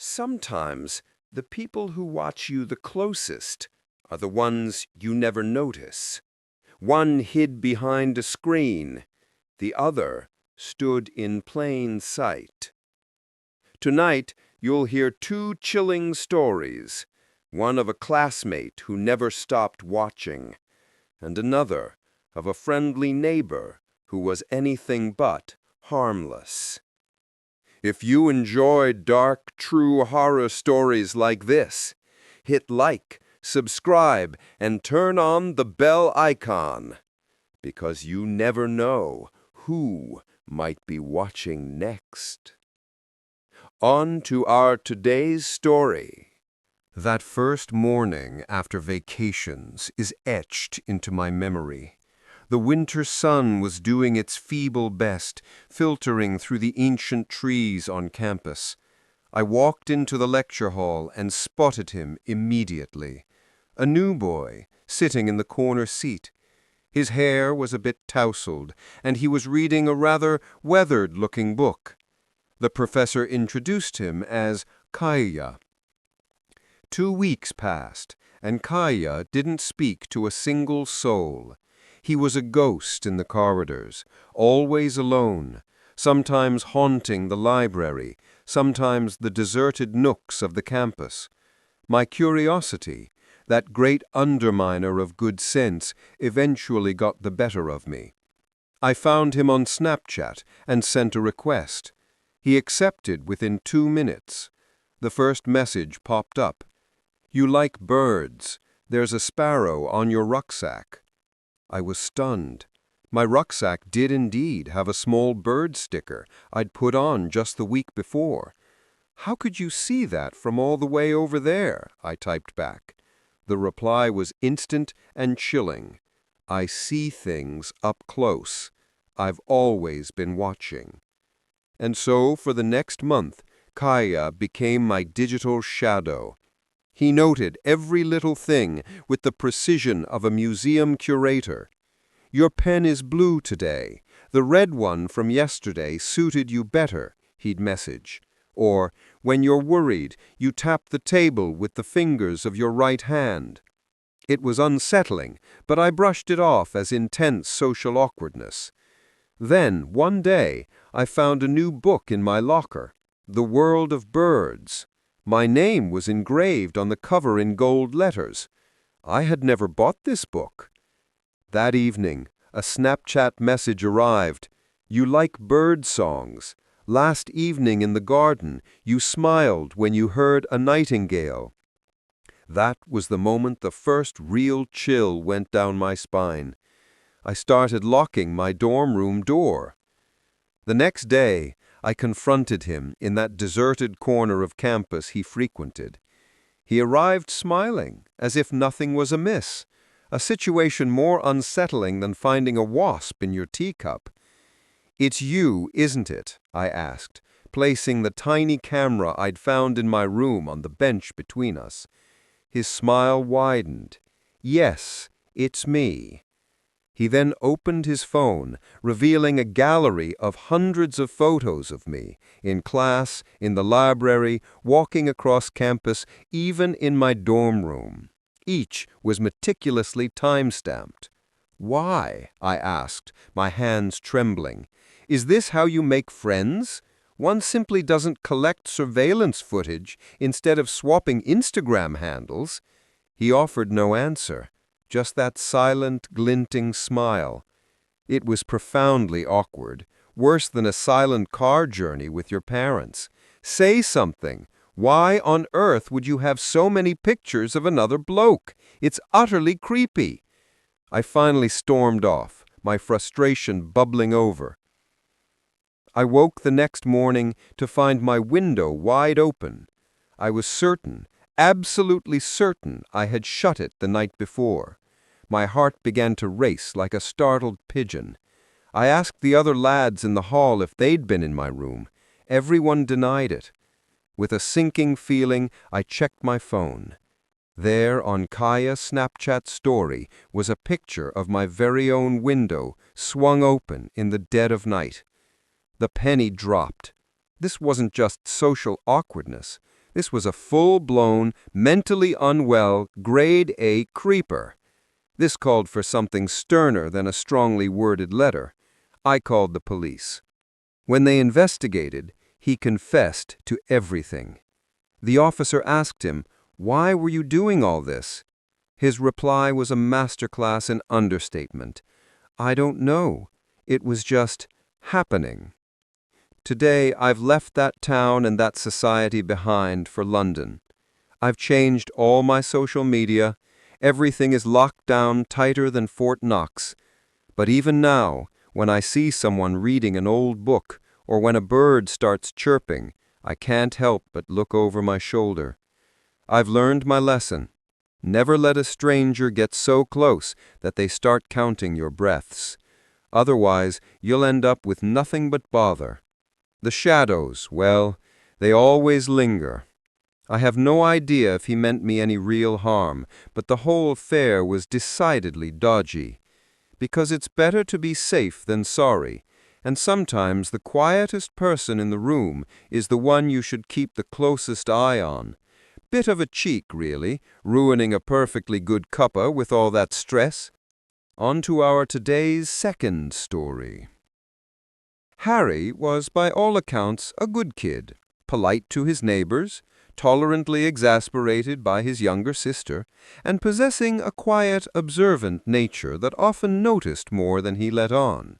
Sometimes the people who watch you the closest are the ones you never notice. One hid behind a screen, the other stood in plain sight. Tonight, you'll hear two chilling stories, one of a classmate who never stopped watching, and another of a friendly neighbor who was anything but harmless. If you enjoy dark, true horror stories like this, hit like, subscribe, and turn on the bell icon, because you never know who might be watching next. On to our today's story. That first morning after vacations is etched into my memory. The winter sun was doing its feeble best, filtering through the ancient trees on campus. I walked into the lecture hall and spotted him immediately. A new boy, sitting in the corner seat. His hair was a bit tousled, and he was reading a rather weathered-looking book. The professor introduced him as Kaya. 2 weeks passed, and Kaya didn't speak to a single soul. He was a ghost in the corridors, always alone, sometimes haunting the library, sometimes the deserted nooks of the campus. My curiosity, that great underminer of good sense, eventually got the better of me. I found him on Snapchat and sent a request. He accepted within 2 minutes. The first message popped up. "You like birds. There's a sparrow on your rucksack." I was stunned. My rucksack did indeed have a small bird sticker I'd put on just the week before. "How could you see that from all the way over there?" I typed back. The reply was instant and chilling. "I see things up close. I've always been watching." And so, for the next month, Kaya became my digital shadow. He noted every little thing with the precision of a museum curator. "Your pen is blue today. The red one from yesterday suited you better," he'd message. Or, "When you're worried, you tap the table with the fingers of your right hand." It was unsettling, but I brushed it off as intense social awkwardness. Then, one day, I found a new book in my locker, The World of Birds. My name was engraved on the cover in gold letters. I had never bought this book. That evening, a Snapchat message arrived. "You like bird songs. Last evening in the garden, you smiled when you heard a nightingale." That was the moment the first real chill went down my spine. I started locking my dorm room door. The next day, I confronted him in that deserted corner of campus he frequented. He arrived smiling, as if nothing was amiss, a situation more unsettling than finding a wasp in your teacup. "It's you, isn't it?" I asked, placing the tiny camera I'd found in my room on the bench between us. His smile widened. "Yes, it's me." He then opened his phone, revealing a gallery of hundreds of photos of me, in class, in the library, walking across campus, even in my dorm room. Each was meticulously time-stamped. "Why?" I asked, my hands trembling. "Is this how you make friends? One simply doesn't collect surveillance footage instead of swapping Instagram handles." He offered no answer. Just that silent, glinting smile. It was profoundly awkward, worse than a silent car journey with your parents. "Say something. Why on earth would you have so many pictures of another bloke? It's utterly creepy." I finally stormed off, my frustration bubbling over. I woke the next morning to find my window wide open. I was certain, absolutely certain, I had shut it the night before. My heart began to race like a startled pigeon. I asked the other lads in the hall if they'd been in my room. Everyone denied it. With a sinking feeling, I checked my phone. There, on Kaya's Snapchat story, was a picture of my very own window, swung open in the dead of night. The penny dropped. This wasn't just social awkwardness. This was a full-blown, mentally unwell, grade A creeper. This called for something sterner than a strongly worded letter. I called the police. When they investigated, he confessed to everything. The officer asked him, "Why were you doing all this?" His reply was a masterclass in understatement. "I don't know. It was just happening." Today, I've left that town and that society behind for London. I've changed all my social media. Everything is locked down tighter than Fort Knox. But even now, when I see someone reading an old book or when a bird starts chirping, I can't help but look over my shoulder. I've learned my lesson. Never let a stranger get so close that they start counting your breaths. Otherwise, you'll end up with nothing but bother. The shadows, well, they always linger. I have no idea if he meant me any real harm, but the whole affair was decidedly dodgy. Because it's better to be safe than sorry, and sometimes the quietest person in the room is the one you should keep the closest eye on. Bit of a cheek, really, ruining a perfectly good cuppa with all that stress. On to our today's second story. Harry was by all accounts a good kid, polite to his neighbors, tolerantly exasperated by his younger sister, and possessing a quiet, observant nature that often noticed more than he let on.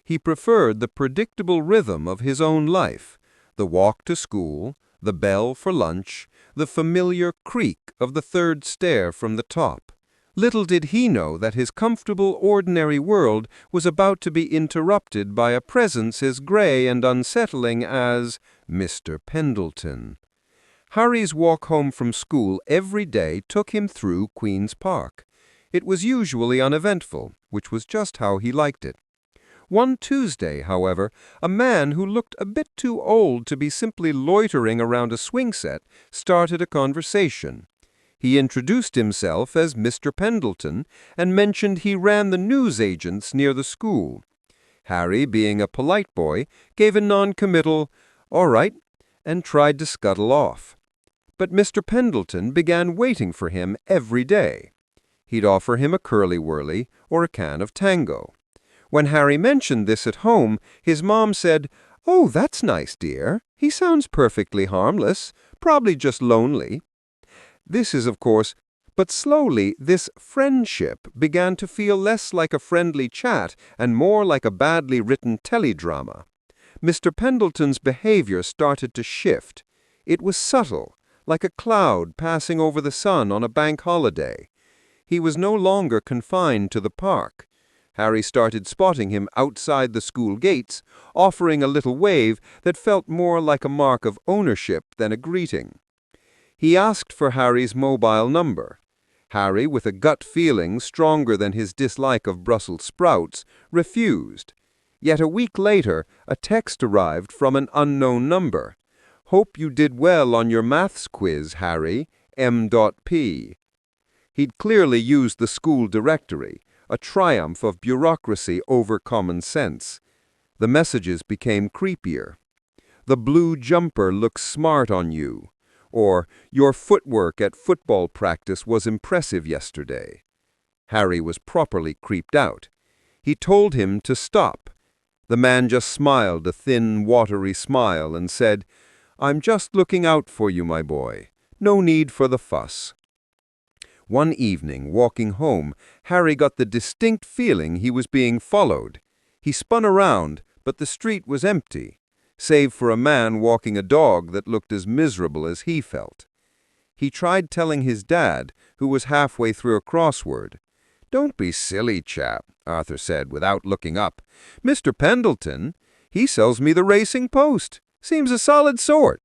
He preferred the predictable rhythm of his own life, the walk to school, the bell for lunch, the familiar creak of the third stair from the top. Little did he know that his comfortable, ordinary world was about to be interrupted by a presence as gray and unsettling as Mr. Pendleton. Harry's walk home from school every day took him through Queen's Park. It was usually uneventful, which was just how he liked it. One Tuesday, however, a man who looked a bit too old to be simply loitering around a swing set started a conversation. He introduced himself as Mr. Pendleton and mentioned he ran the newsagents near the school. Harry, being a polite boy, gave a non-committal, "All right," and tried to scuttle off. But Mr. Pendleton began waiting for him every day. He'd offer him a curly-whirly or a can of Tango. When Harry mentioned this at home, his mom said, "Oh, that's nice, dear. He sounds perfectly harmless, probably just lonely." This is, of course, but slowly this friendship began to feel less like a friendly chat and more like a badly written teledrama. Mr. Pendleton's behavior started to shift. It was subtle, like a cloud passing over the sun on a bank holiday. He was no longer confined to the park. Harry started spotting him outside the school gates, offering a little wave that felt more like a mark of ownership than a greeting. He asked for Harry's mobile number. Harry, with a gut feeling stronger than his dislike of Brussels sprouts, refused. Yet a week later, a text arrived from an unknown number. "Hope you did well on your maths quiz, Harry, M.P." He'd clearly used the school directory, a triumph of bureaucracy over common sense. The messages became creepier. "The blue jumper looks smart on you," or "Your footwork at football practice was impressive yesterday." Harry was properly creeped out. He told him to stop. The man just smiled a thin, watery smile and said, "I'm just looking out for you, my boy. No need for the fuss." One evening, walking home, Harry got the distinct feeling he was being followed. He spun around, but the street was empty, save for a man walking a dog that looked as miserable as he felt. He tried telling his dad, who was halfway through a crossword. "Don't be silly, chap," Arthur said without looking up. "Mr. Pendleton, he sells me the Racing Post. Seems a solid sort."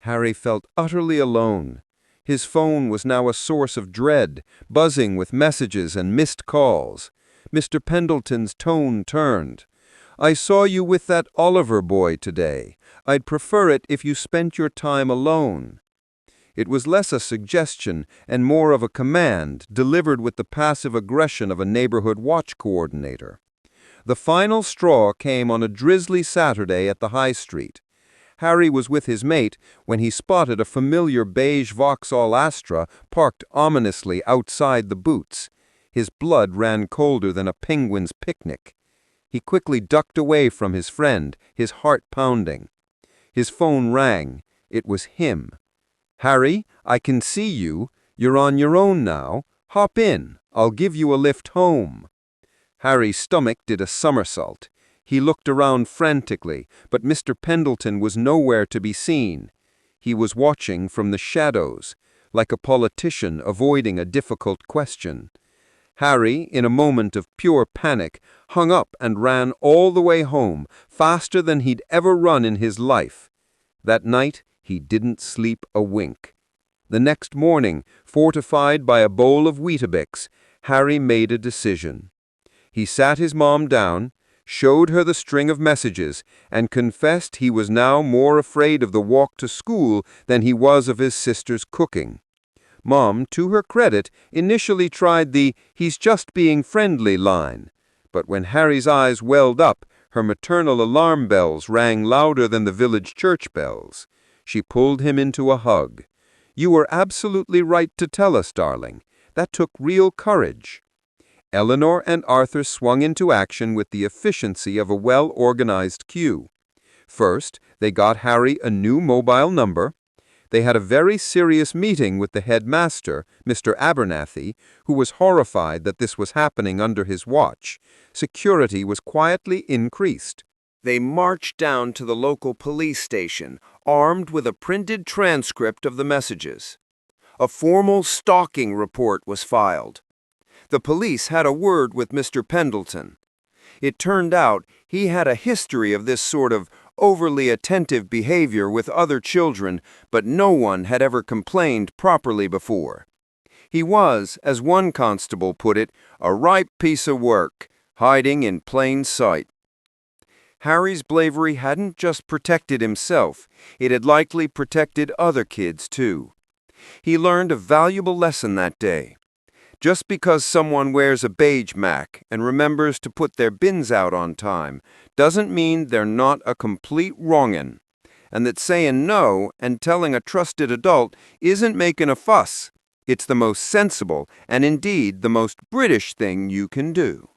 Harry felt utterly alone. His phone was now a source of dread, buzzing with messages and missed calls. Mr. Pendleton's tone turned. "I saw you with that Oliver boy today. I'd prefer it if you spent your time alone." It was less a suggestion and more of a command, delivered with the passive aggression of a neighborhood watch coordinator. The final straw came on a drizzly Saturday at the High Street. Harry was with his mate when he spotted a familiar beige Vauxhall Astra parked ominously outside the boots. His blood ran colder than a penguin's picnic. He quickly ducked away from his friend, his heart pounding. His phone rang. It was him. "Harry, I can see you. You're on your own now. Hop in. I'll give you a lift home." Harry's stomach did a somersault. He looked around frantically, but Mr. Pendleton was nowhere to be seen. He was watching from the shadows, like a politician avoiding a difficult question. Harry, in a moment of pure panic, hung up and ran all the way home, faster than he'd ever run in his life. That night, he didn't sleep a wink. The next morning, fortified by a bowl of Weetabix, Harry made a decision. He sat his mom down, showed her the string of messages, and confessed he was now more afraid of the walk to school than he was of his sister's cooking. Mom, to her credit, initially tried the "he's just being friendly" line, but when Harry's eyes welled up, her maternal alarm bells rang louder than the village church bells. She pulled him into a hug. "You were absolutely right to tell us, darling. That took real courage." Eleanor and Arthur swung into action with the efficiency of a well-organized queue. First, they got Harry a new mobile number. They had a very serious meeting with the headmaster, Mr. Abernathy, who was horrified that this was happening under his watch. Security was quietly increased. They marched down to the local police station, armed with a printed transcript of the messages. A formal stalking report was filed. The police had a word with Mr. Pendleton. It turned out he had a history of this sort of overly attentive behavior with other children, but no one had ever complained properly before. He was, as one constable put it, a ripe piece of work, hiding in plain sight. Harry's bravery hadn't just protected himself, it had likely protected other kids too. He learned a valuable lesson that day. Just because someone wears a beige Mac and remembers to put their bins out on time doesn't mean they're not a complete wrong'un, and that saying no and telling a trusted adult isn't making a fuss. It's the most sensible and indeed the most British thing you can do.